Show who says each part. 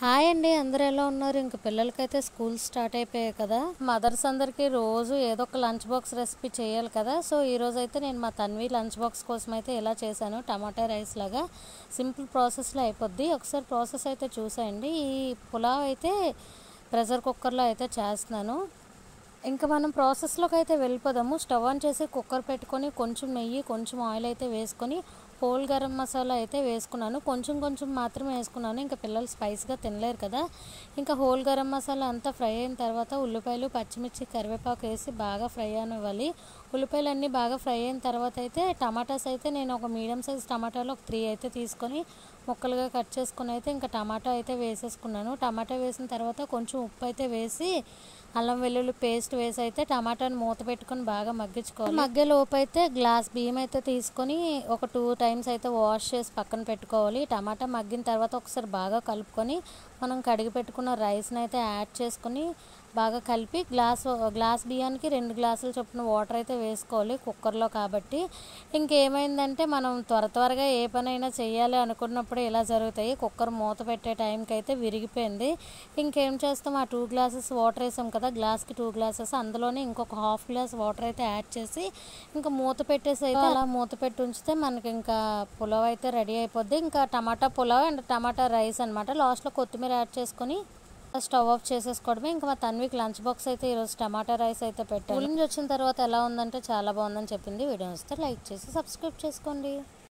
Speaker 1: Hi అండి, అందరూ ఎలా ఉన్నారు? ఇంక పిల్లలకైతే స్కూల్ స్టార్ట్ అయిపోయాయి కదా. మదర్స్ అందరికీ రోజు ఏదో ఒక లంచ్ బాక్స్ రెసిపీ చేయాలి కదా. సో ఈరోజు అయితే నేను మా తన్వి లంచ్ బాక్స్ కోసం అయితే ఇలా చేశాను. టమాటా రైస్ లాగా సింపుల్ ప్రాసెస్లో అయిపోద్ది. ఒకసారి ప్రాసెస్ అయితే చూసేయండి. ఈ పులావ్ అయితే ప్రెషర్ కుక్కర్లో అయితే చేస్తున్నాను. ఇంకా మనం ప్రాసెస్లోకి అయితే వెళ్ళిపోదాము. స్టవ్ ఆన్ చేసి కుక్కర్ పెట్టుకొని కొంచెం నెయ్యి, కొంచెం ఆయిల్ అయితే వేసుకొని హోల్ గరం మసాలా అయితే వేసుకున్నాను. కొంచెం కొంచెం మాత్రమే వేసుకున్నాను, ఇంకా పిల్లలు స్పైస్గా తినలేరు కదా. ఇంకా హోల్ గరం మసాలా అంతా ఫ్రై అయిన తర్వాత ఉల్లిపాయలు, పచ్చిమిర్చి, కరివేపాకు వేసి బాగా ఫ్రై అనివ్వాలి. ఉల్లిపాయలు అన్నీ బాగా ఫ్రై అయిన తర్వాత అయితే టమాటాస్ అయితే నేను ఒక మీడియం సైజ్ టమాటాలు ఒక 3 అయితే తీసుకొని ముక్కలుగా కట్ చేసుకుని అయితే ఇంకా టమాటా అయితే వేసేసుకున్నాను. టమాటా వేసిన తర్వాత కొంచెం ఉప్పు అయితే వేసి అల్లం వెల్లుల్లి పేస్ట్ వేసి అయితే టమాటాని మూత పెట్టుకొని బాగా మగ్గించుకోవాలి. మగ్గే లోపు అయితే గ్లాస్ బియ్యం అయితే తీసుకొని ఒక 2 టైమ్స్ అయితే వాష్ చేసి పక్కన పెట్టుకోవాలి. టమాటా మగ్గిన తర్వాత ఒకసారి బాగా కలుపుకొని మనం కడిగి పెట్టుకున్న రైస్ని అయితే యాడ్ చేసుకొని బాగా కలిపి గ్లాస్ బియ్యానికి 2 గ్లాసుల చొప్పున వాటర్ అయితే వేసుకోవాలి కుక్కర్లో కాబట్టి. ఇంకేమైందంటే మనం త్వరగా ఏ పనైనా చేయాలి అనుకున్నప్పుడు ఇలా జరుగుతాయి. కుక్కర్ మూత పెట్టే టైంకి అయితే విరిగిపోయింది. ఇంకేం చేస్తాం, ఆ 2 గ్లాసెస్ వాటర్ వేసాం కదా, గ్లాస్కి 2 గ్లాసెస్, అందులోనే ఇంకొక హాఫ్ గ్లాస్ వాటర్ అయితే యాడ్ చేసి ఇంకా మూత పెట్టేసి అయితే అలా మూత పెట్టి ఉంచితే మనకి ఇంకా పులావ్ అయితే రెడీ అయిపోద్ది. ఇంకా టమాటా పులావ్ అండ్ టమాటా రైస్ అనమాట. లాస్ట్లో కొత్తిమీర యాడ్ చేసుకొని స్టవ్ ఆఫ్ చేసేసుకోవడమే. ఇంకా మా తన్వికి లంచ్ బాక్స్ అయితే ఈరోజు టమాటా రైస్ అయితే పెట్టాను. స్కూల్ నుంచి వచ్చిన తర్వాత ఎలా ఉందంటే చాలా బాగుందని చెప్పింది. వీడియో వస్తే లైక్ చేసి సబ్స్క్రైబ్ చేసుకోండి.